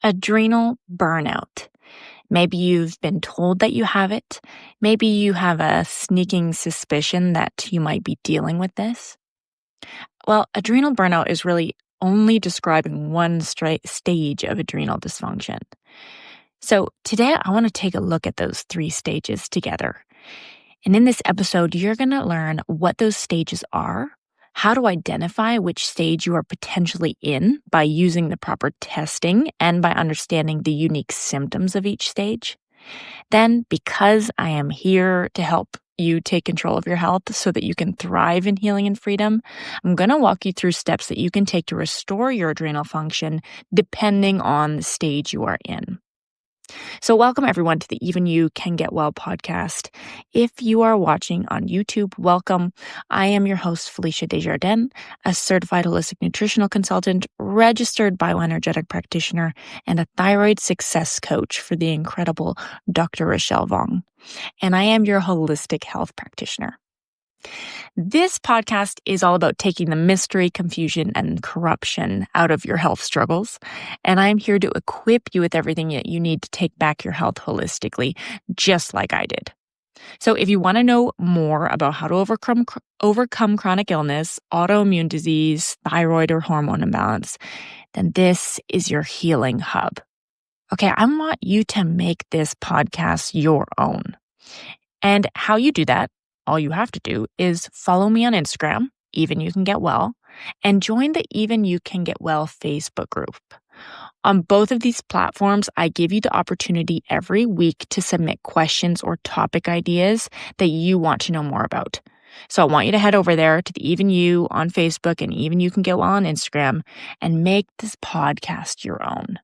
Adrenal burnout. Maybe you've been told that you have it. Maybe you have a sneaking suspicion that you might be dealing with this. Well, adrenal burnout is really only describing one stage of adrenal dysfunction. So today I want to take a look at those 3 stages together. And in this episode, you're going to learn what those stages are, how to identify which stage you are potentially in by using the proper testing and by understanding the unique symptoms of each stage. Then, because I am here to help you take control of your health so that you can thrive in healing and freedom, I'm going to walk you through steps that you can take to restore your adrenal function depending on the stage you are in. So welcome everyone to the Even You Can Get Well podcast. If you are watching on YouTube, welcome. I am your host, Felicia Desjardins, a certified holistic nutritional consultant, registered bioenergetic practitioner, and a thyroid success coach for the incredible Dr. Rochelle Vong. And I am your holistic health practitioner. This podcast is all about taking the mystery, confusion, and corruption out of your health struggles. And I'm here to equip you with everything that you need to take back your health holistically, just like I did. So if you want to know more about how to overcome chronic illness, autoimmune disease, thyroid, or hormone imbalance, then this is your healing hub. Okay, I want you to make this podcast your own. And how you do that, all you have to do is follow me on Instagram, Even You Can Get Well, and join the Even You Can Get Well Facebook group. On both of these platforms, I give you the opportunity every week to submit questions or topic ideas that you want to know more about. So I want you to head over there to the Even You on Facebook and Even You Can Get Well on Instagram and make this podcast your own.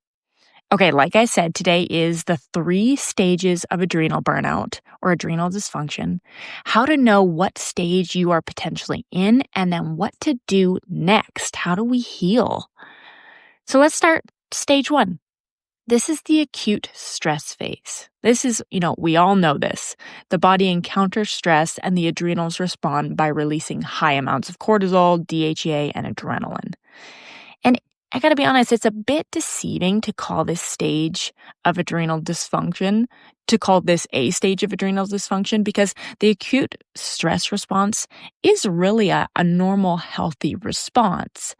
Okay, like I said, today is the 3 stages of adrenal burnout or adrenal dysfunction, how to know what stage you are potentially in, and then what to do next. How do we heal? So let's start stage 1. This is the acute stress phase. This is, we all know this. The body encounters stress and the adrenals respond by releasing high amounts of cortisol, DHEA, and adrenaline. And I gotta be honest, it's a bit deceiving to call this stage of adrenal dysfunction, to call this a stage of adrenal dysfunction, because the acute stress response is really a normal, healthy response.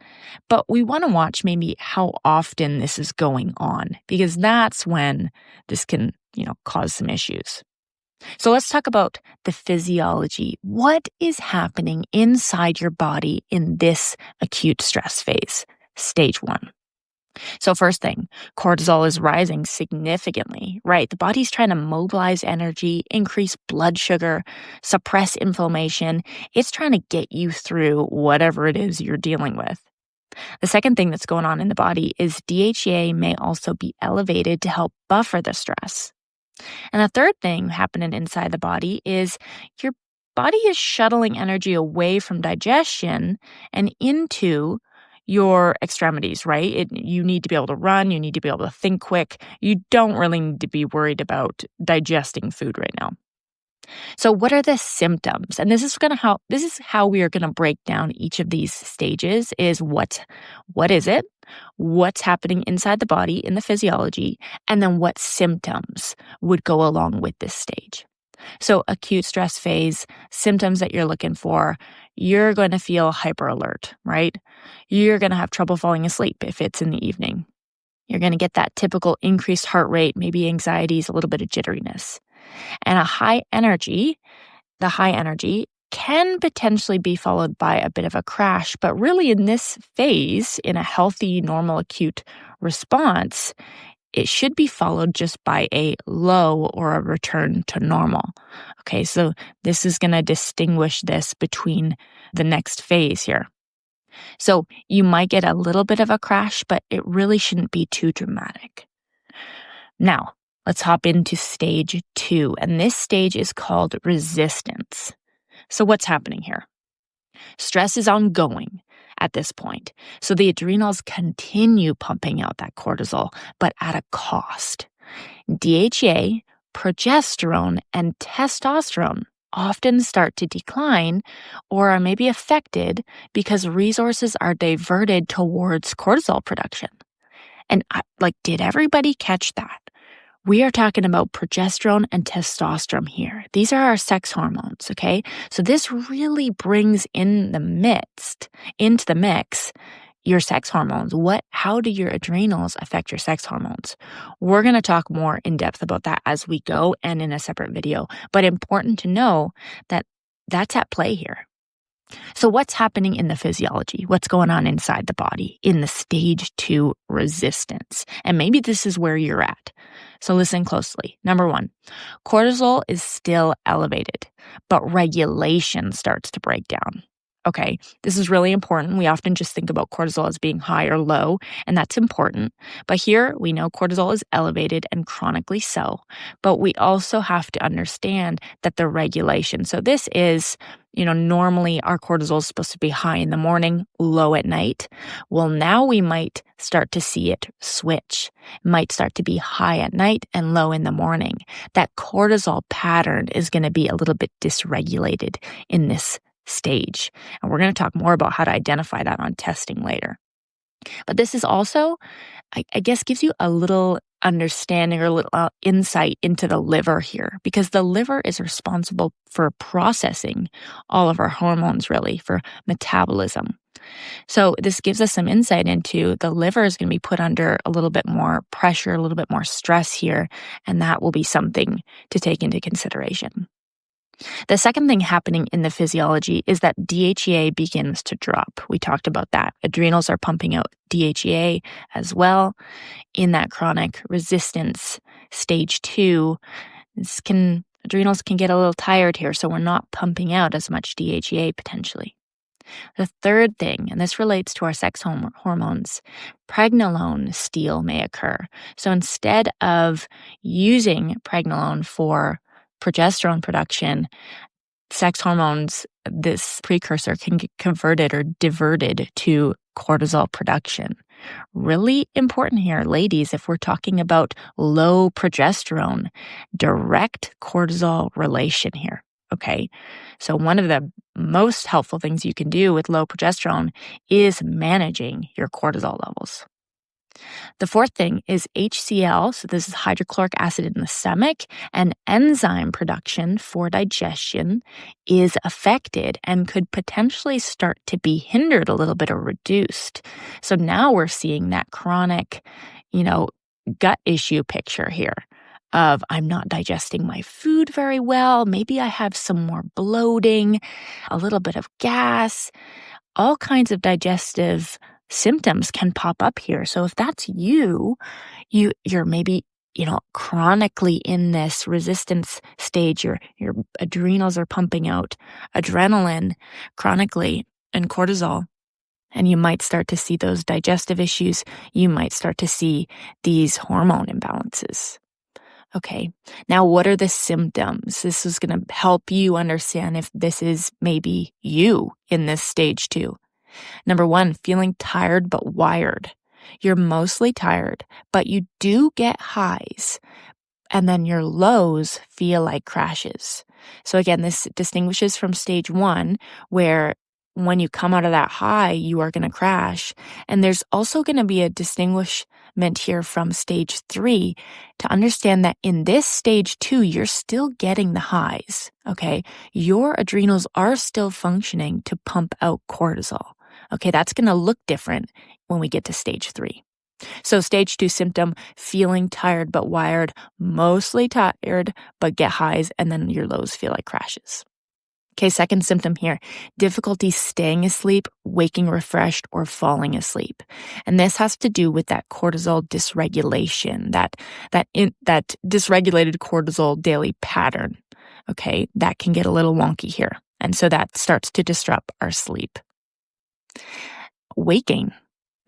But we want to watch maybe how often this is going on, because that's when this can, cause some issues. So let's talk about the physiology. What is happening inside your body in this acute stress phase? Stage 1. So first thing, cortisol is rising significantly, right? The body's trying to mobilize energy, increase blood sugar, suppress inflammation. It's trying to get you through whatever it is you're dealing with. The second thing that's going on in the body is DHEA may also be elevated to help buffer the stress. And the third thing happening inside the body is your body is shuttling energy away from digestion and into your extremities, right? You need to be able to run. You need to be able to think quick. You don't really need to be worried about digesting food right now. So what are the symptoms? And this is how we are going to break down each of these stages is what is it? What's happening inside the body in the physiology? And then what symptoms would go along with this stage? So acute stress phase, symptoms that you're looking for, you're going to feel hyper alert, right? You're going to have trouble falling asleep if it's in the evening. You're going to get that typical increased heart rate, maybe anxieties, a little bit of jitteriness. And the high energy can potentially be followed by a bit of a crash, but really in this phase, in a healthy, normal, acute response, it should be followed just by a low or a return to normal. Okay, so this is going to distinguish this between the next phase here. So you might get a little bit of a crash, but it really shouldn't be too dramatic. Now, let's hop into stage 2, and this stage is called resistance. So what's happening here? Stress is ongoing at this point. So the adrenals continue pumping out that cortisol, but at a cost. DHEA, progesterone, and testosterone often start to decline or are maybe affected because resources are diverted towards cortisol production. And did everybody catch that? We are talking about progesterone and testosterone here. These are our sex hormones, okay? So this really brings into the mix, your sex hormones. How do your adrenals affect your sex hormones? We're going to talk more in depth about that as we go and in a separate video, but important to know that that's at play here. So what's happening in the physiology? What's going on inside the body in the stage 2 resistance? And maybe this is where you're at. So listen closely. Number 1, cortisol is still elevated, but regulation starts to break down. Okay, this is really important. We often just think about cortisol as being high or low, and that's important. But here we know cortisol is elevated and chronically so. But we also have to understand that the regulation. So this is, normally our cortisol is supposed to be high in the morning, low at night. Well, now we might start to see it switch. It might start to be high at night and low in the morning. That cortisol pattern is going to be a little bit dysregulated in this stage. And we're going to talk more about how to identify that on testing later. But this is also, I guess, gives you a little understanding or a little insight into the liver here, because the liver is responsible for processing all of our hormones, really, for metabolism. So this gives us some insight into the liver is going to be put under a little bit more pressure, a little bit more stress here, and that will be something to take into consideration. The second thing happening in the physiology is that DHEA begins to drop. We talked about that. Adrenals are pumping out DHEA as well. In that chronic resistance stage 2, adrenals can get a little tired here, so we're not pumping out as much DHEA potentially. The third thing, and this relates to our sex hormones, pregnenolone steal may occur. So instead of using pregnenolone for progesterone production, sex hormones, this precursor can get converted or diverted to cortisol production. Really important here, ladies, if we're talking about low progesterone, direct cortisol relation here. Okay, so one of the most helpful things you can do with low progesterone is managing your cortisol levels. The fourth thing is HCl, so this is hydrochloric acid in the stomach, and enzyme production for digestion is affected and could potentially start to be hindered a little bit or reduced. So now we're seeing that chronic, gut issue picture here of I'm not digesting my food very well. Maybe I have some more bloating, a little bit of gas, all kinds of digestive symptoms can pop up here. So if that's you're maybe, chronically in this resistance stage, your adrenals are pumping out adrenaline chronically and cortisol, and you might start to see those digestive issues. You might start to see these hormone imbalances. Okay, now what are the symptoms? This is going to help you understand if this is maybe you in this stage 2. Number 1, feeling tired but wired. You're mostly tired, but you do get highs, and then your lows feel like crashes. So again, this distinguishes from stage 1, where when you come out of that high, you are going to crash. And there's also going to be a distinguishment here from stage 3 to understand that in this stage 2, you're still getting the highs, okay? Your adrenals are still functioning to pump out cortisol. Okay, that's going to look different when we get to stage 3. So stage 2 symptom, feeling tired but wired, mostly tired but get highs, and then your lows feel like crashes. Okay, second symptom here, difficulty staying asleep, waking refreshed, or falling asleep. And this has to do with that cortisol dysregulation, that dysregulated cortisol daily pattern. Okay, that can get a little wonky here. And so that starts to disrupt our sleep. Weight gain.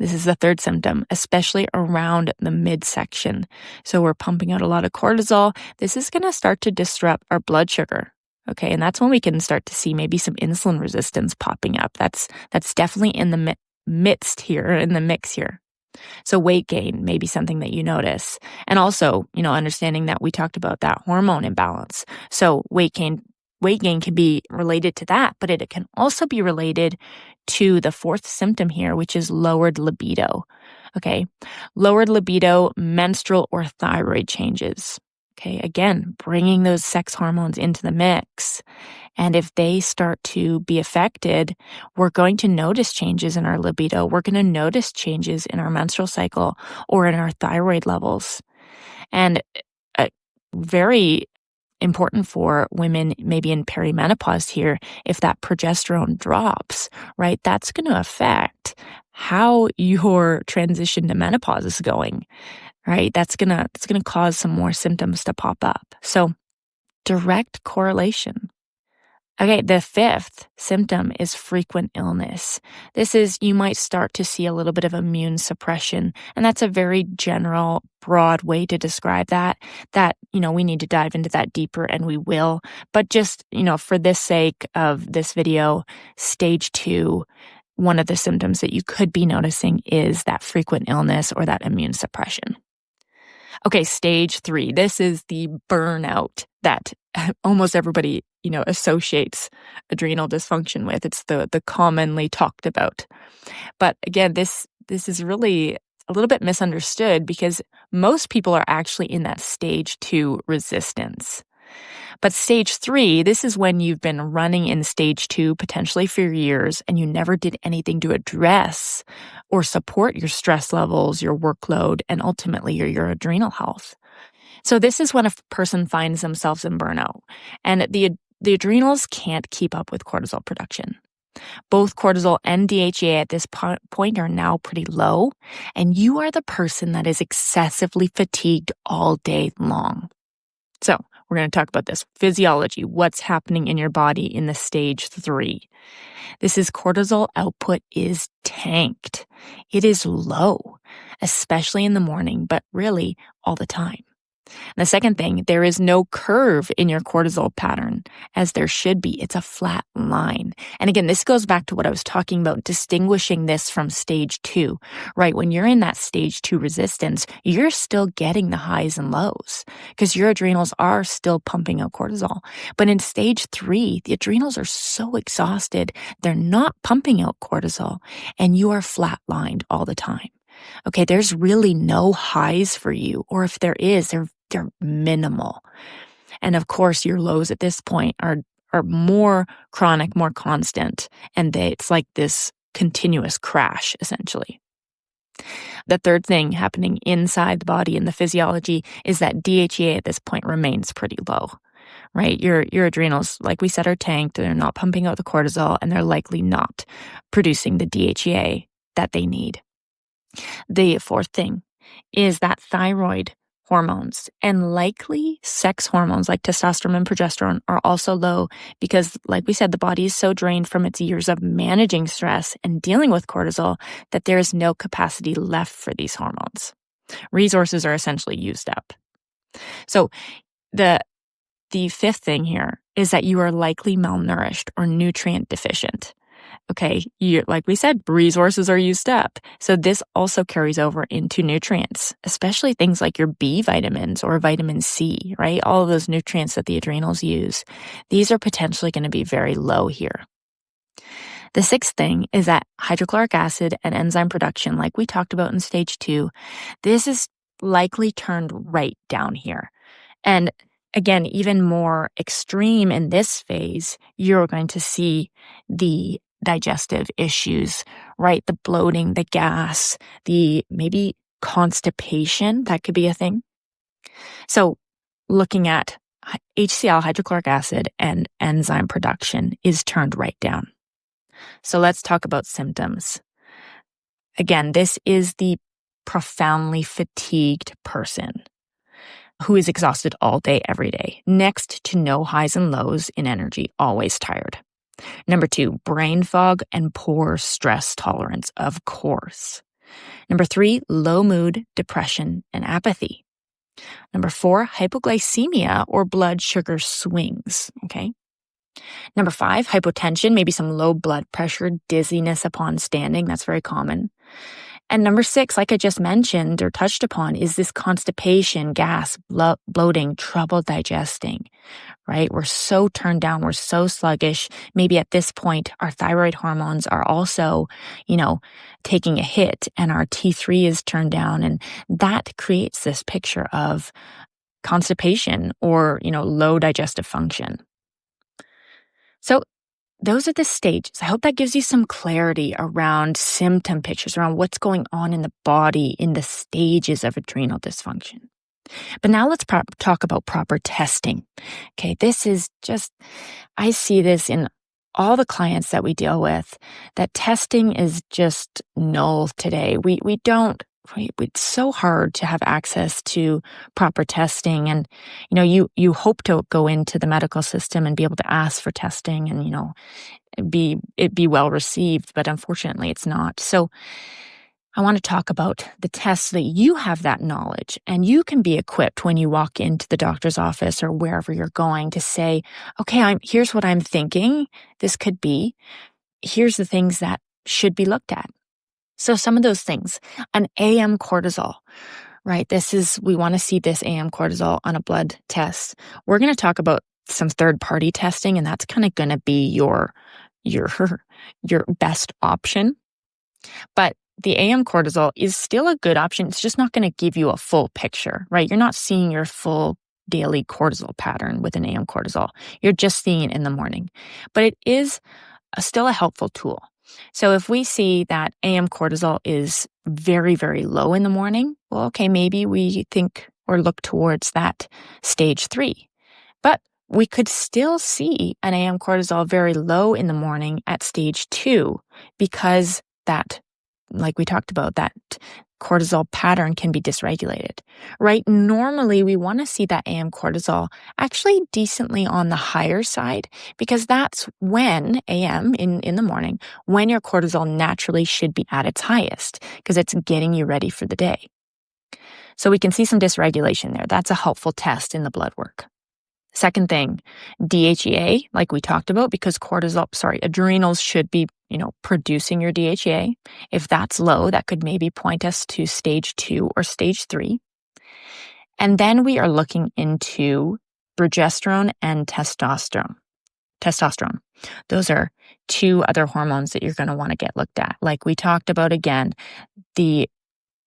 This is the third symptom, especially around the midsection. So we're pumping out a lot of cortisol. This is going to start to disrupt our blood sugar. Okay, and that's when we can start to see maybe some insulin resistance popping up. That's definitely in the mix here. So weight gain may be something that you notice. And also, understanding that we talked about that hormone imbalance. So weight gain can be related to that, but it can also be related to the fourth symptom here, which is lowered libido. Okay. Lowered libido, menstrual or thyroid changes. Okay. Again, bringing those sex hormones into the mix. And if they start to be affected, we're going to notice changes in our libido. We're going to notice changes in our menstrual cycle or in our thyroid levels. And very important for women maybe in perimenopause here, if that progesterone drops, right, that's going to affect how your transition to menopause is going, right? That's going to cause some more symptoms to pop up. So direct correlation. Okay, the fifth symptom is frequent illness. This is, you might start to see a little bit of immune suppression, and that's a very general, broad way to describe that, we need to dive into that deeper, and we will. But just, for this sake of this video, stage 2, one of the symptoms that you could be noticing is that frequent illness or that immune suppression. Okay, stage 3. This is the burnout that almost everybody, associates adrenal dysfunction with. It's the commonly talked about. But again, this is really a little bit misunderstood because most people are actually in that stage 2 resistance. But stage 3, this is when you've been running in stage 2 potentially for years and you never did anything to address or support your stress levels, your workload, and ultimately your adrenal health. So this is when a person finds themselves in burnout, and the adrenals can't keep up with cortisol production. Both cortisol and DHEA at this point are now pretty low, and you are the person that is excessively fatigued all day long. So we're going to talk about this. Physiology, what's happening in your body in the stage 3. This is cortisol output is tanked. It is low, especially in the morning, but really all the time. And the second thing, there is no curve in your cortisol pattern, as there should be. It's a flat line. And again, this goes back to what I was talking about, distinguishing this from stage 2, right? When you're in that stage 2 resistance, you're still getting the highs and lows because your adrenals are still pumping out cortisol. But in stage 3, the adrenals are so exhausted, they're not pumping out cortisol, and you are flatlined all the time. Okay, there's really no highs for you, or if there is, they're minimal. And of course, your lows at this point are more chronic, more constant, and it's like this continuous crash, essentially. The third thing happening inside the body in the physiology is that DHEA at this point remains pretty low, right? Your adrenals, like we said, are tanked. They're not pumping out the cortisol, and they're likely not producing the DHEA that they need. The fourth thing is that thyroid hormones and likely sex hormones like testosterone and progesterone are also low because, like we said, the body is so drained from its years of managing stress and dealing with cortisol that there is no capacity left for these hormones. Resources are essentially used up. So the fifth thing here is that you are likely malnourished or nutrient deficient. Okay, like we said, resources are used up. So this also carries over into nutrients, especially things like your B vitamins or vitamin C, right? All of those nutrients that the adrenals use. These are potentially going to be very low here. The sixth thing is that hydrochloric acid and enzyme production, like we talked about in stage 2, this is likely turned right down here. And again, even more extreme in this phase, you're going to see the digestive issues, right? The bloating, the gas, the maybe constipation, that could be a thing. So looking at HCl, hydrochloric acid, and enzyme production is turned right down. So let's talk about symptoms. Again, this is the profoundly fatigued person who is exhausted all day, every day. Next to no highs and lows in energy, always tired. Number 2, brain fog and poor stress tolerance, of course. Number 3, low mood, depression, and apathy. Number 4, hypoglycemia or blood sugar swings, okay? Number 5, hypotension, maybe some low blood pressure, dizziness upon standing. That's very common. And number 6, like I just mentioned or touched upon, is this constipation, gas, bloating, trouble digesting, right? We're so turned down. We're so sluggish. Maybe at this point, our thyroid hormones are also, taking a hit and our T3 is turned down. And that creates this picture of constipation or, low digestive function. So those are the stages. I hope that gives you some clarity around symptom pictures, around what's going on in the body in the stages of adrenal dysfunction. But now let's talk about proper testing. Okay, this is I see this in all the clients that we deal with, that testing is just null today. It's so hard to have access to proper testing. And, you hope to go into the medical system and be able to ask for testing and, it be well received, but unfortunately it's not. So I want to talk about the tests so that you have that knowledge and you can be equipped when you walk into the doctor's office or wherever you're going to say, okay, here's what I'm thinking this could be. Here's the things that should be looked at. So some of those things, an AM cortisol, right? We want to see this AM cortisol on a blood test. We're going to talk about some third-party testing, and that's kind of going to be your best option. But the AM cortisol is still a good option. It's just not going to give you a full picture, right? You're not seeing your full daily cortisol pattern with an AM cortisol. You're just seeing it in the morning. But it is still a helpful tool. So if we see that AM cortisol is very, very low in the morning, well, okay, maybe we think or look towards that stage 3. But we could still see an AM cortisol very low in the morning at stage 2 because that, like we talked about, that cortisol pattern can be dysregulated, right? Normally, we want to see that AM cortisol actually decently on the higher side because that's when AM in the morning, when your cortisol naturally should be at its highest because it's getting you ready for the day. So we can see some dysregulation there. That's a helpful test in the blood work. Second thing, DHEA, like we talked about, because adrenals should be, producing your DHEA. If that's low, that could maybe point us to stage 2 or stage 3. And then we are looking into progesterone and testosterone. Those are 2 other hormones that you're going to want to get looked at. Like we talked about again, the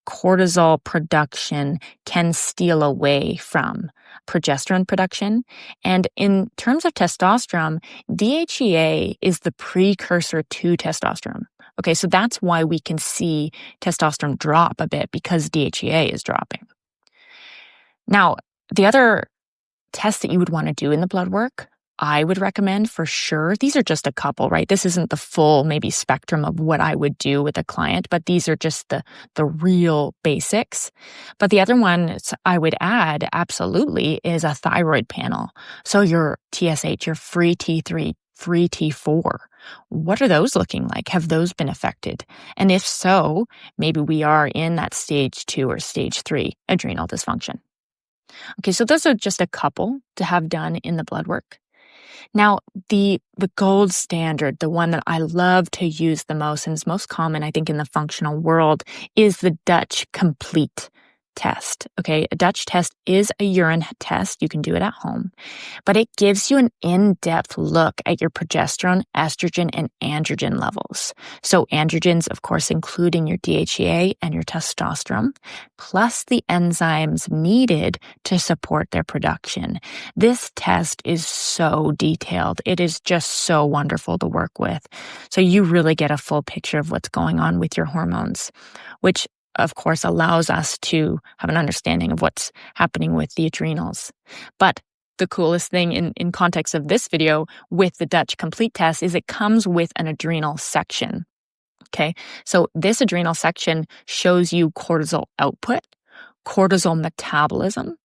cortisol production can steal away from progesterone production. And in terms of testosterone, DHEA is the precursor to testosterone. Okay, so that's why we can see testosterone drop a bit because DHEA is dropping. Now, the other test that you would want to do in the blood work, I would recommend for sure. These are just a couple, right? This isn't the full maybe spectrum of what I would do with a client, but these are just the real basics. But the other one I would add absolutely is a thyroid panel. So your TSH, your free T3, free T4. What are those looking like? Have those been affected? And if so, maybe we are in that stage 2 or stage 3 adrenal dysfunction. Okay, so those are just a couple to have done in the blood work. Now, the gold standard, the one that I love to use the most and is most common, I think, in the functional world, is the Dutch complete test. Okay, a Dutch test is a urine test. You can do it at home, but it gives you an in-depth look at your progesterone, estrogen, and androgen levels. So androgens, of course, including your DHEA and your testosterone, plus the enzymes needed to support their production. This test is so detailed. It is just so wonderful to work with. So you really get a full picture of what's going on with your hormones, which of course, allows us to have an understanding of what's happening with the adrenals. But the coolest thing in context of this video with the Dutch complete test is it comes with an adrenal section. Okay, so this adrenal section shows you cortisol output, cortisol metabolism,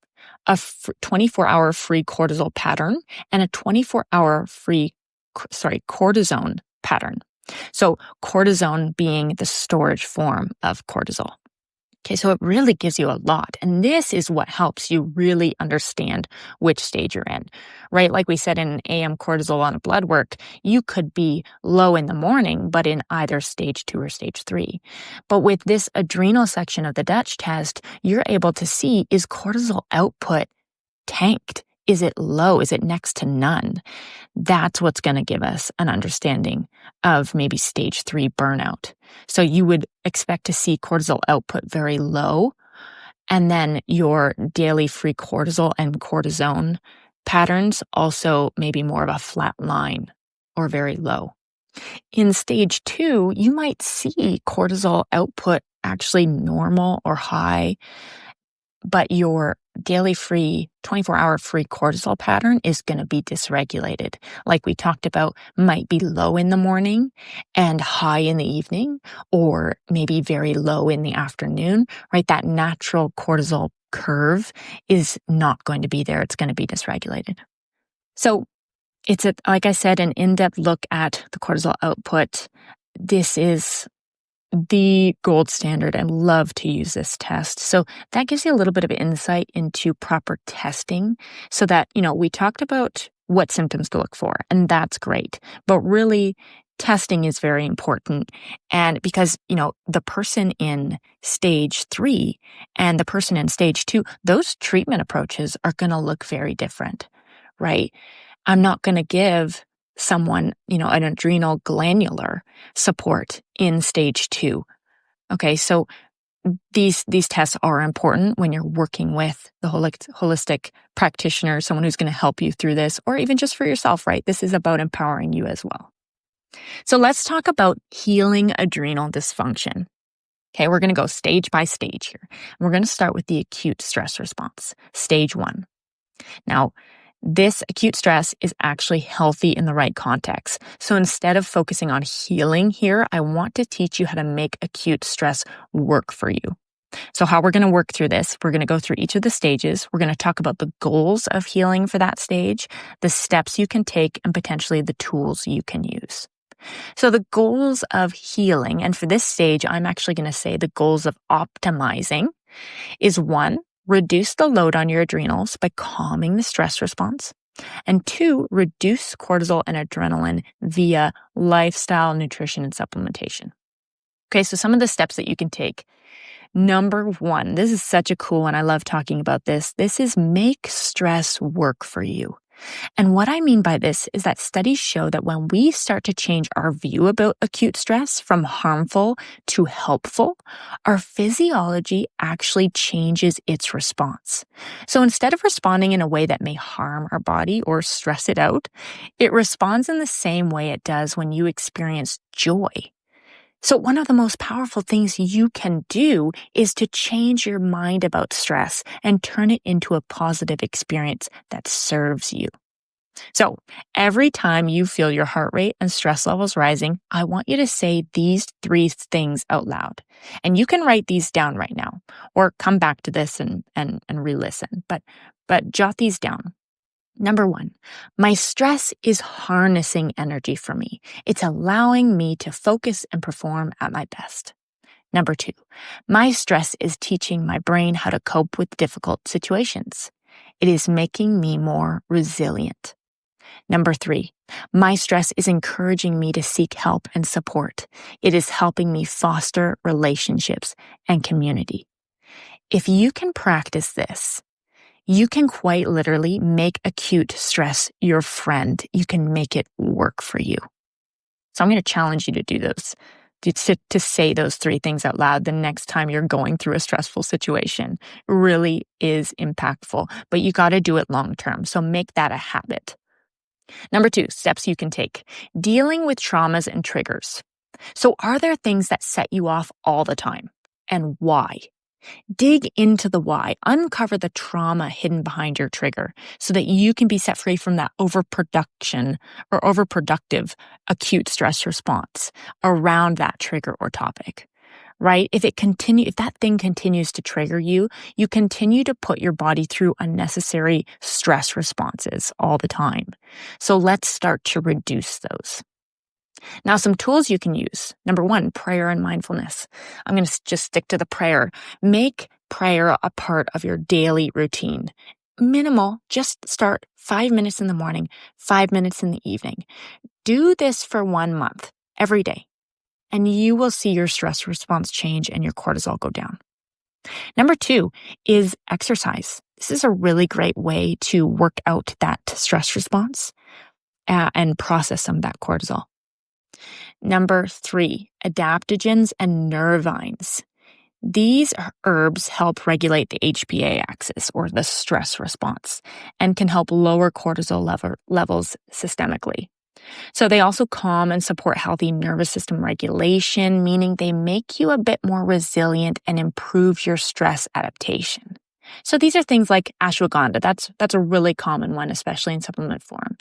a 24-hour free cortisol pattern, and a 24-hour free, cortisone pattern. So cortisone being the storage form of cortisol. Okay, so it really gives you a lot. And this is what helps you really understand which stage you're in, right? Like we said in AM cortisol on a blood work, you could be low in the morning, but in either stage 2 or stage 3. But with this adrenal section of the Dutch test, you're able to see, is cortisol output tanked? Is it low? Is it next to none? That's what's going to give us an understanding of maybe stage 3 burnout. So you would expect to see cortisol output very low, and then your daily free cortisol and cortisone patterns also maybe more of a flat line or very low. In stage 2, you might see cortisol output actually normal or high, but your daily free 24-hour free cortisol pattern is going to be dysregulated. Like we talked about, might be low in the morning and high in the evening, or maybe very low in the afternoon, right? That natural cortisol curve is not going to be there. It's going to be dysregulated. So it's, like I said, an in-depth look at the cortisol output. This is the gold standard. I love to use this test. So that gives you a little bit of insight into proper testing so that, we talked about what symptoms to look for, and that's great. But really, testing is very important. And because, the person in stage 3 and the person in stage 2, those treatment approaches are going to look very different, right? I'm not going to give someone, an adrenal glandular support in stage 2. Okay, so these tests are important when you're working with the holistic practitioner, someone who's going to help you through this, or even just for yourself, right? This is about empowering you as well. So let's talk about healing adrenal dysfunction. Okay, we're going to go stage by stage here. We're going to start with the acute stress response, stage 1. Now, this acute stress is actually healthy in the right context. So instead of focusing on healing here, I want to teach you how to make acute stress work for you. So how we're going to work through this, we're going to go through each of the stages. We're going to talk about the goals of healing for that stage, the steps you can take, and potentially the tools you can use. So the goals of healing, and for this stage, I'm actually going to say the goals of optimizing is 1, reduce the load on your adrenals by calming the stress response. And 2, reduce cortisol and adrenaline via lifestyle, nutrition, and supplementation. Okay, so some of the steps that you can take. Number 1, this is such a cool one. I love talking about this. This is make stress work for you. And what I mean by this is that studies show that when we start to change our view about acute stress from harmful to helpful, our physiology actually changes its response. So instead of responding in a way that may harm our body or stress it out, it responds in the same way it does when you experience joy. So one of the most powerful things you can do is to change your mind about stress and turn it into a positive experience that serves you. So every time you feel your heart rate and stress levels rising, I want you to say these 3 things out loud. And you can write these down right now or come back to this and re-listen, but jot these down. Number 1, my stress is harnessing energy for me. It's allowing me to focus and perform at my best. Number 2, my stress is teaching my brain how to cope with difficult situations. It is making me more resilient. Number 3, my stress is encouraging me to seek help and support. It is helping me foster relationships and community. If you can practice this, you can quite literally make acute stress your friend. You can make it work for you. So I'm going to challenge you to do those, to say those 3 things out loud the next time you're going through a stressful situation. It really is impactful, but you got to do it long term. So make that a habit. Number 2, steps you can take. Dealing with traumas and triggers. So are there things that set you off all the time? And why? Dig into the why. Uncover the trauma hidden behind your trigger so that you can be set free from that overproduction or overproductive acute stress response around that trigger or topic. Right? If that thing continues to trigger you, you continue to put your body through unnecessary stress responses all the time. So let's start to reduce those. Now, some tools you can use. Number one, prayer and mindfulness. I'm going to just stick to the prayer. Make prayer a part of your daily routine. Minimal, just start 5 minutes in the morning, 5 minutes in the evening. Do this for 1 month, every day, and you will see your stress response change and your cortisol go down. Number two is exercise. This is a really great way to work out that stress response and process some of that cortisol. Number three, adaptogens and nervines. These herbs help regulate the HPA axis or the stress response and can help lower cortisol levels systemically. So they also calm and support healthy nervous system regulation, meaning they make you a bit more resilient and improve your stress adaptation. So these are things like ashwagandha. That's a really common one, especially in supplement form.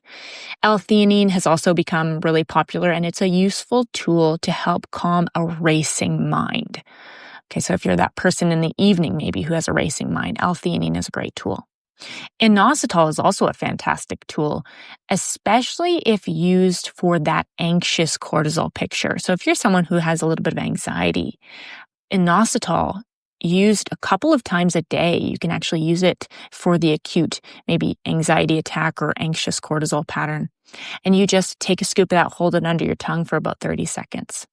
L-theanine has also become really popular, and it's a useful tool to help calm a racing mind. Okay, so if you're that person in the evening maybe who has a racing mind, L-theanine is a great tool. Inositol is also a fantastic tool, especially if used for that anxious cortisol picture. So if you're someone who has a little bit of anxiety, inositol used a couple of times a day, you can actually use it for the acute, maybe anxiety attack or anxious cortisol pattern. And you just take a scoop of that, hold it under your tongue for about 30 seconds.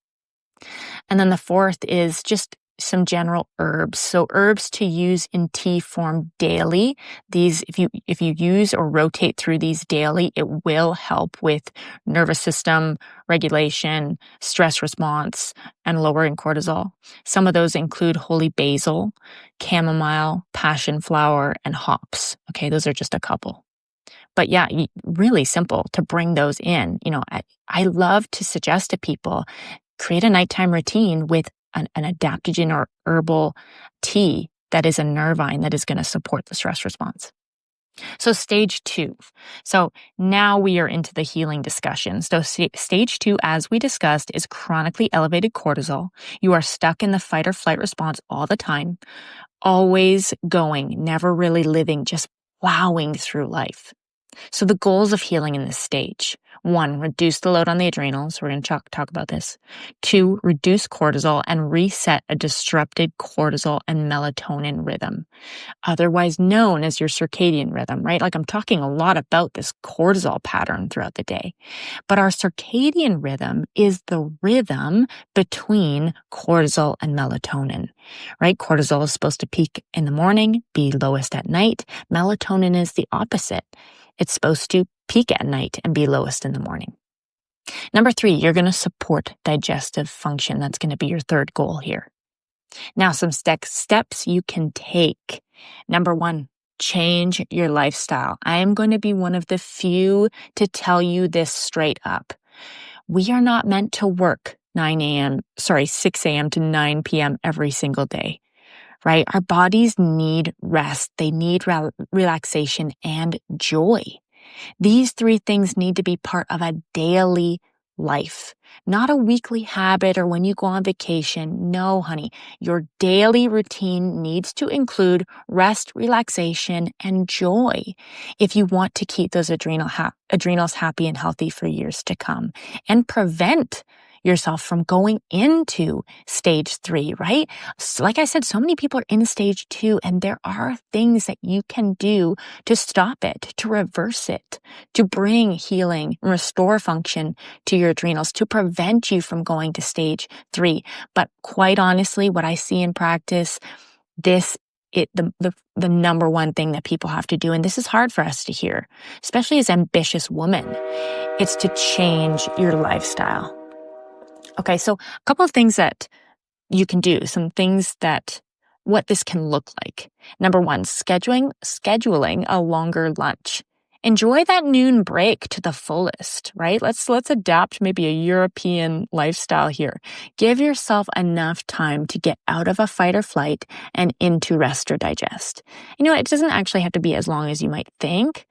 And then the fourth is just some general herbs. So herbs to use in tea form daily. These, if you use or rotate through these daily, it will help with nervous system regulation, stress response, and lowering cortisol. Some of those include holy basil, chamomile, passion flower, and hops. Okay, those are just a couple. But yeah, really simple to bring those in. I love to suggest to people, create a nighttime routine with an adaptogen or herbal tea that is a nervine that is going to support the stress response. So stage 2. So now we are into the healing discussion. So stage 2, as we discussed, is chronically elevated cortisol. You are stuck in the fight or flight response all the time, always going, never really living, just wowing through life. So the goals of healing in this stage: 1, reduce the load on the adrenals. We're going to talk about this. 2, reduce cortisol and reset a disrupted cortisol and melatonin rhythm, otherwise known as your circadian rhythm, right? Like, I'm talking a lot about this cortisol pattern throughout the day, but our circadian rhythm is the rhythm between cortisol and melatonin, right? Cortisol is supposed to peak in the morning, be lowest at night. Melatonin is the opposite. It's supposed to peak at night and be lowest in the morning. Number 3, you're going to support digestive function. That's going to be your third goal here. Now, some steps you can take. Number 1, change your lifestyle. I am going to be one of the few to tell you this straight up. We are not meant to work 6 a.m. to 9 p.m. every single day, right? Our bodies need rest. They need relaxation and joy. These 3 things need to be part of a daily life, not a weekly habit or when you go on vacation. No, honey, your daily routine needs to include rest, relaxation, and joy if you want to keep those adrenals happy and healthy for years to come and prevent yourself from going into stage 3, right? So like I said, so many people are in stage 2, and there are things that you can do to stop it, to reverse it, to bring healing and restore function to your adrenals, to prevent you from going to stage 3. But quite honestly, what I see in practice, the number one thing that people have to do, and this is hard for us to hear, especially as ambitious women, it's to change your lifestyle. Okay, so a couple of things that you can do, what this can look like. Number 1, scheduling a longer lunch. Enjoy that noon break to the fullest, right? Let's adapt maybe a European lifestyle here. Give yourself enough time to get out of a fight or flight and into rest or digest. It doesn't actually have to be as long as you might think,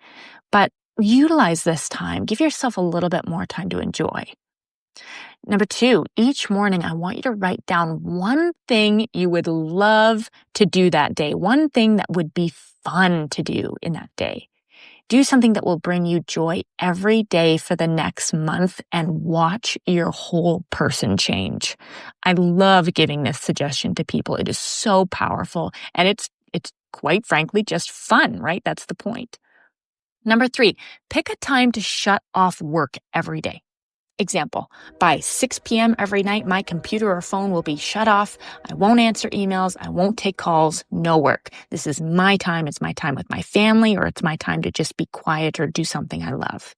but utilize this time. Give yourself a little bit more time to enjoy. Number 2, each morning, I want you to write down one thing you would love to do that day, one thing that would be fun to do in that day. Do something that will bring you joy every day for the next month and watch your whole person change. I love giving this suggestion to people. It is so powerful, and it's quite frankly just fun, right? That's the point. Number 3, pick a time to shut off work every day. Example, by 6 p.m. every night, my computer or phone will be shut off. I won't answer emails. I won't take calls. No work. This is my time. It's my time with my family, or it's my time to just be quiet or do something I love.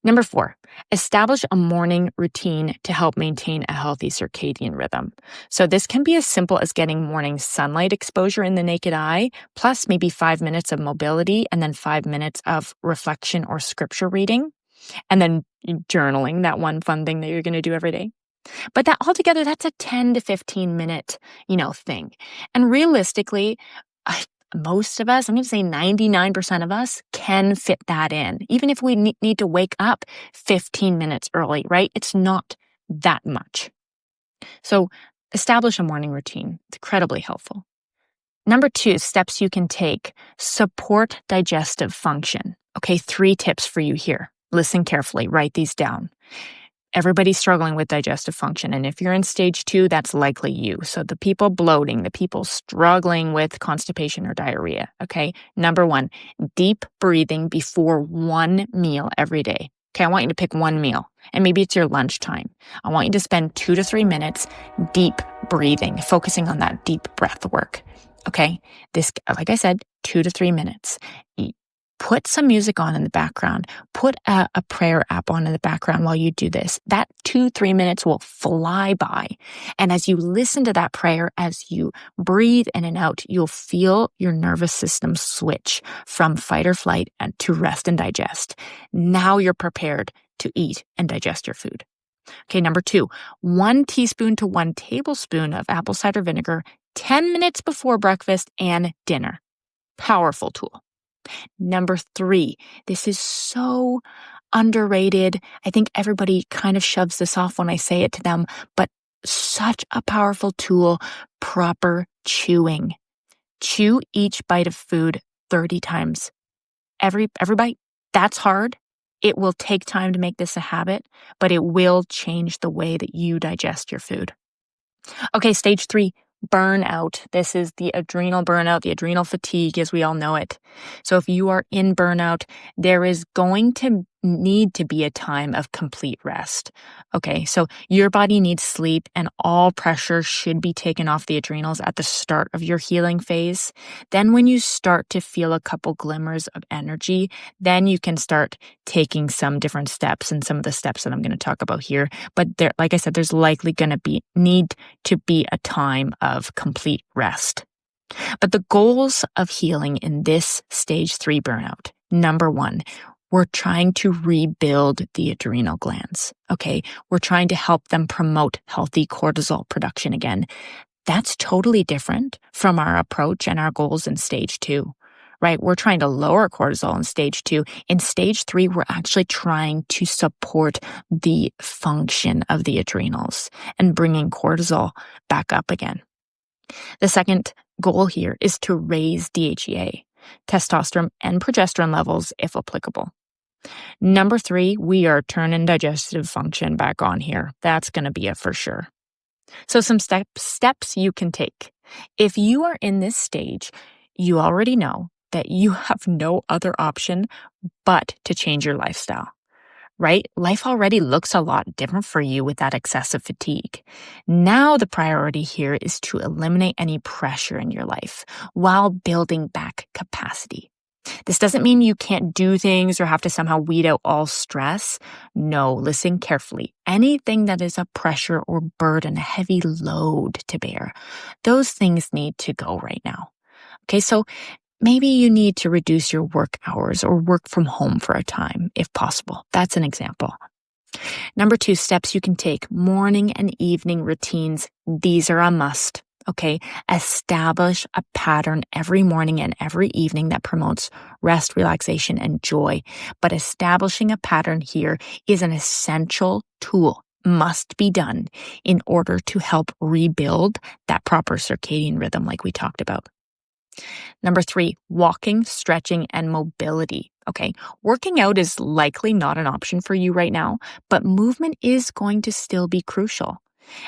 Number 4, establish a morning routine to help maintain a healthy circadian rhythm. So this can be as simple as getting morning sunlight exposure in the naked eye, plus maybe 5 minutes of mobility and then 5 minutes of reflection or scripture reading, and then journaling, that one fun thing that you're going to do every day. But that altogether, that's a 10 to 15 minute, thing. And realistically, most of us, I'm going to say 99% of us can fit that in. Even if we need to wake up 15 minutes early, right? It's not that much. So establish a morning routine. It's incredibly helpful. Number 2, steps you can take. Support digestive function. Okay, 3 tips for you here. Listen carefully, write these down. Everybody's struggling with digestive function, and if you're in stage 2, that's likely you. So the people bloating, the people struggling with constipation or diarrhea, okay? Number 1, deep breathing before one meal every day. Okay, I want you to pick one meal, and maybe it's your lunchtime. I want you to spend 2 to 3 minutes deep breathing, focusing on that deep breath work, okay? This, like I said, 2 to 3 minutes. Put some music on in the background. Put a prayer app on in the background while you do this. That 2-3 minutes will fly by. And as you listen to that prayer, as you breathe in and out, you'll feel your nervous system switch from fight or flight and to rest and digest. Now you're prepared to eat and digest your food. Okay, number 2, 1 teaspoon to 1 tablespoon of apple cider vinegar 10 minutes before breakfast and dinner. Powerful tool. Number 3, this is so underrated. I think everybody kind of shoves this off when I say it to them, but such a powerful tool, proper chewing. Chew each bite of food 30 times. Every bite. That's hard. It will take time to make this a habit, but it will change the way that you digest your food. Okay, stage 3. Burnout. This is the adrenal burnout, the adrenal fatigue as we all know it. So if you are in burnout, there is going to need to be a time of complete rest. Okay, so your body needs sleep, and all pressure should be taken off the adrenals at the start of your healing phase. Then when you start to feel a couple glimmers of energy, then you can start taking some different steps, and some of the steps that I'm going to talk about here. But there, like I said, there's likely going to need to be a time of complete rest. But the goals of healing in this stage 3 burnout, number 1, we're trying to rebuild the adrenal glands, okay? We're trying to help them promote healthy cortisol production again. That's totally different from our approach and our goals in stage 2, right? We're trying to lower cortisol in stage 2. In stage 3, we're actually trying to support the function of the adrenals and bringing cortisol back up again. The second goal here is to raise DHEA, testosterone and progesterone levels if applicable. Number 3, we are turning digestive function back on here. That's going to be it for sure. So some steps you can take. If you are in this stage, you already know that you have no other option but to change your lifestyle, right? Life already looks a lot different for you with that excessive fatigue. Now the priority here is to eliminate any pressure in your life while building back capacity. This doesn't mean you can't do things or have to somehow weed out all stress. No, listen carefully. Anything that is a pressure or burden, a heavy load to bear, those things need to go right now. Okay, so maybe you need to reduce your work hours or work from home for a time, if possible. That's an example. Number 2, steps you can take. Morning and evening routines. These are a must. Okay, establish a pattern every morning and every evening that promotes rest, relaxation, and joy. But establishing a pattern here is an essential tool, must be done in order to help rebuild that proper circadian rhythm like we talked about. Number 3, walking, stretching, and mobility. Okay, working out is likely not an option for you right now, but movement is going to still be crucial.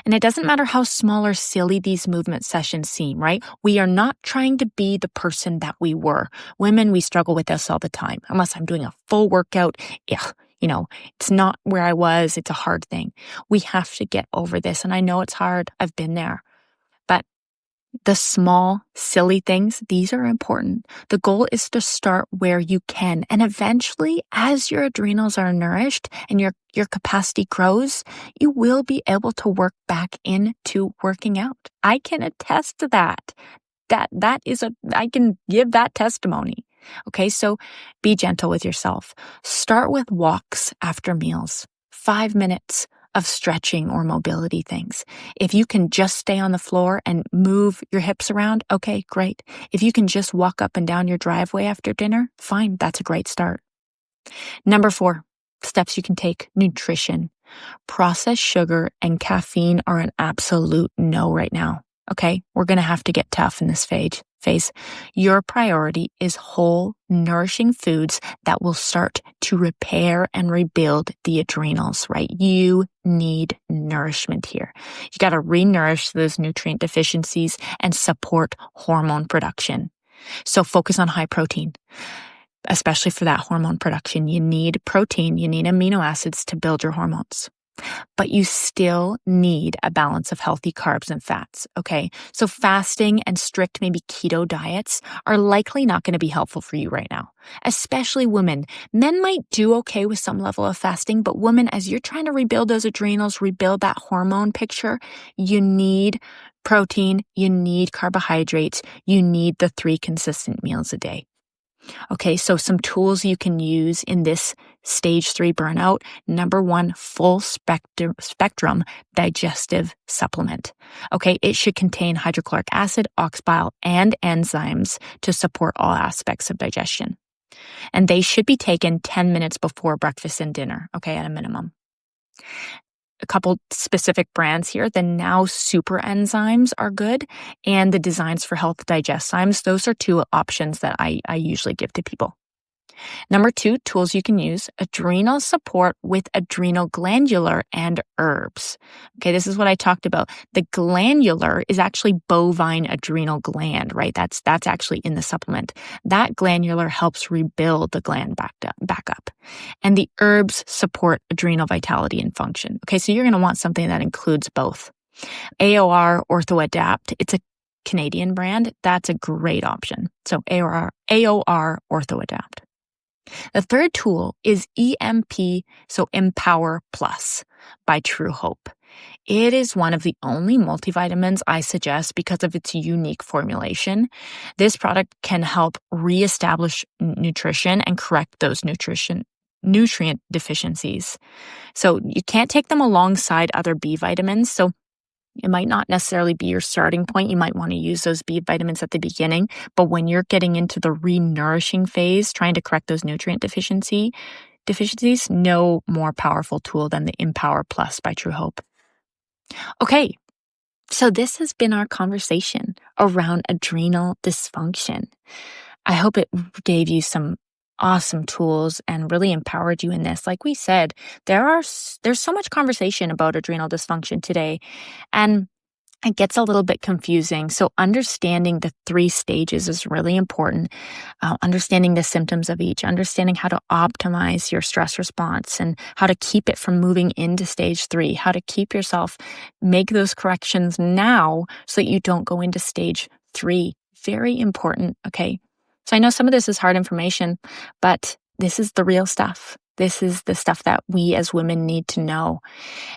And it doesn't matter how small or silly these movement sessions seem, right? We are not trying to be the person that we were. Women, we struggle with this all the time. Unless I'm doing a full workout, it's not where I was. It's a hard thing. We have to get over this. And I know it's hard. I've been there. But the small, silly things, these are important. The goal is to start where you can. And eventually, as your adrenals are nourished and your capacity grows, you will be able to work back into working out. I can attest to that. I can give that testimony. Okay, so be gentle with yourself. Start with walks after meals, 5 minutes of stretching or mobility things. If you can just stay on the floor and move your hips around, okay, great. If you can just walk up and down your driveway after dinner, fine, that's a great start. Number 4, steps you can take, nutrition. Processed sugar and caffeine are an absolute no right now. Okay, we're going to have to get tough in this phase. Your priority is whole, nourishing foods that will start to repair and rebuild the adrenals, right? You need nourishment here. You got to re-nourish those nutrient deficiencies and support hormone production. So focus on high protein, especially for that hormone production. You need protein, you need amino acids to build your hormones. But you still need a balance of healthy carbs and fats, okay? So fasting and strict, maybe keto diets are likely not going to be helpful for you right now, especially women. Men might do okay with some level of fasting, but women, as you're trying to rebuild those adrenals, rebuild that hormone picture, you need protein, you need carbohydrates, you need the 3 consistent meals a day. Okay, so some tools you can use in this stage 3 burnout. Number 1, full spectrum digestive supplement. Okay, it should contain hydrochloric acid, ox bile, and enzymes to support all aspects of digestion. And they should be taken 10 minutes before breakfast and dinner, okay, at a minimum. A couple specific brands here. The Now Super Enzymes are good, and the Designs for Health Digestymes. Those are 2 options that I usually give to people. Number 2, tools you can use, adrenal support with adrenal glandular and herbs. Okay, this is what I talked about. The glandular is actually bovine adrenal gland, right? That's actually in the supplement. That glandular helps rebuild the gland back up. And the herbs support adrenal vitality and function. Okay, so you're going to want something that includes both. AOR Ortho Adapt, it's a Canadian brand. That's a great option. So AOR Ortho Adapt. The third tool is EMP, so Empower Plus by True Hope. It is one of the only multivitamins I suggest because of its unique formulation. This product can help reestablish nutrition and correct those nutrient deficiencies. So you can't take them alongside other B vitamins. So it might not necessarily be your starting point. You might want to use those B vitamins at the beginning, but when you're getting into the re-nourishing phase, trying to correct those nutrient deficiencies, no more powerful tool than the Empower Plus by True Hope. Okay, so this has been our conversation around adrenal dysfunction. I hope it gave you some awesome tools and really empowered you in this. Like we said, there's so much conversation about adrenal dysfunction today, and it gets a little bit confusing. So understanding the 3 stages is really important. Understanding the symptoms of each, understanding how to optimize your stress response and how to keep it from moving into stage 3, how to keep yourself, make those corrections now so that you don't go into stage 3. Very important, okay? So I know some of this is hard information, but this is the real stuff. This is the stuff that we as women need to know.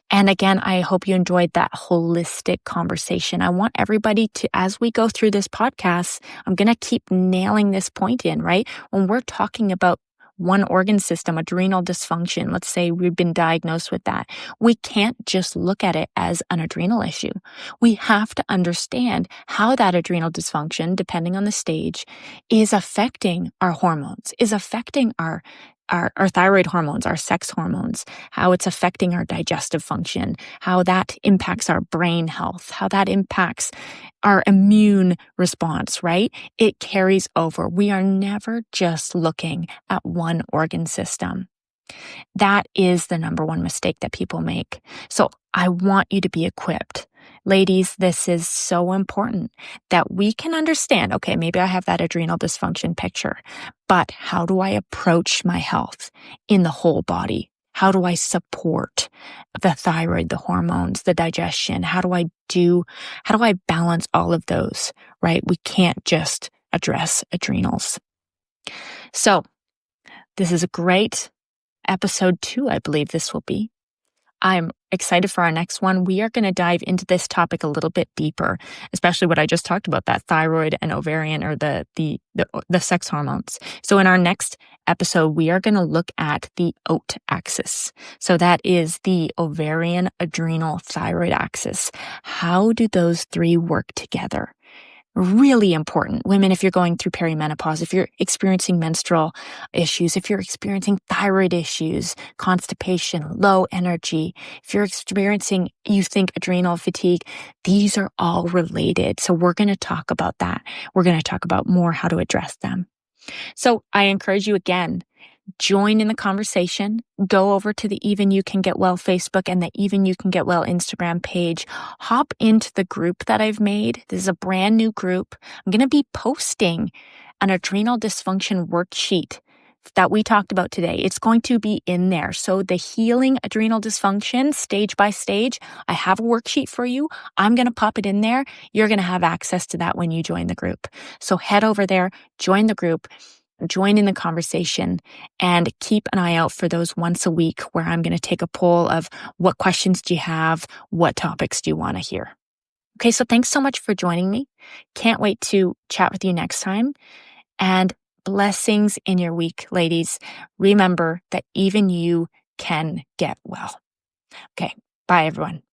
And again, I hope you enjoyed that holistic conversation. I want everybody to, as we go through this podcast, I'm going to keep nailing this point in, right? When we're talking about one organ system, adrenal dysfunction, let's say we've been diagnosed with that, we can't just look at it as an adrenal issue. We have to understand how that adrenal dysfunction, depending on the stage, is affecting our hormones, is affecting our our thyroid hormones, our sex hormones, how it's affecting our digestive function, how that impacts our brain health, how that impacts our immune response, right? It carries over. We are never just looking at one organ system. That is the number one mistake that people make. So I want you to be equipped. Ladies, this is so important that we can understand, okay, maybe I have that adrenal dysfunction picture, but how do I approach my health in the whole body? How do I support the thyroid, the hormones, the digestion? How do I balance all of those, right? We can't just address adrenals. So this is a great episode 2, I believe this will be. I'm excited for our next one. We are going to dive into this topic a little bit deeper, especially what I just talked about, that thyroid and ovarian, or the sex hormones. So in our next episode, we are going to look at the OAT axis. So that is the ovarian, adrenal, thyroid axis. How do those three work together? Really important. Women, if you're going through perimenopause, if you're experiencing menstrual issues, if you're experiencing thyroid issues, constipation, low energy, if you're experiencing, you think, adrenal fatigue, these are all related. So we're going to talk about that. We're going to talk about more how to address them. So I encourage you again, join in the conversation. Go over to the Even You Can Get Well Facebook and the Even You Can Get Well Instagram page. Hop into the group that I've made. This is a brand new group. I'm going to be posting an adrenal dysfunction worksheet that we talked about today. It's going to be in there. So the healing adrenal dysfunction stage by stage, I have a worksheet for you. I'm going to pop it in there. You're going to have access to that when you join the group. So head over there, join the group, join in the conversation, and keep an eye out for those once a week where I'm going to take a poll of what questions do you have? What topics do you want to hear? Okay, so thanks so much for joining me. Can't wait to chat with you next time. And blessings in your week, ladies. Remember that even you can get well. Okay, bye everyone.